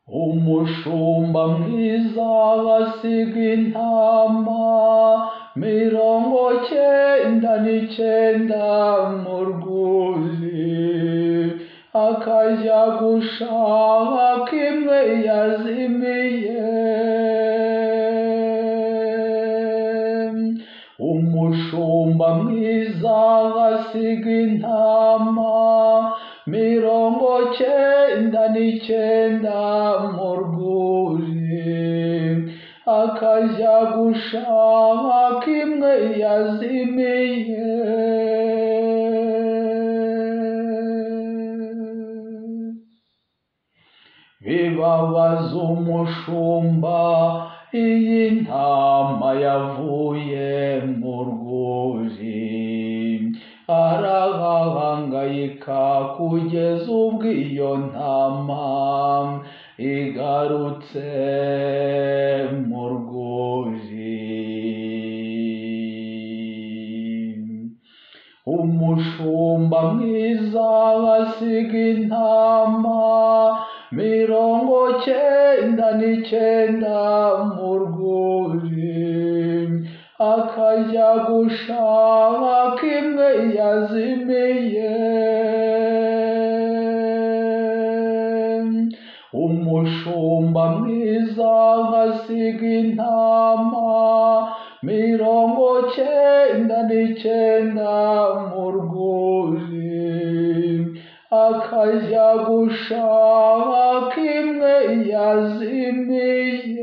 umushumba mwiza asiga intama 99 mu rwuri, akajya gushaka imwe yazimiye. Umushumba mwiza asiga intama 99 mu rwuri, akajya gushaka imwe yazimiye. Bibabaza umushumba iyi ntama yavuye mu rwuri, arahangayika kugeza ubwo iyo ntama igarutse mu rwuri. Umushumba mwiza asiga intama 99 mu rwuri, akajya gushaka imwe yazimiye. Umushumba mwiza asiga intama 99 mu rwuri, akajya gushaka imwe yazimiye.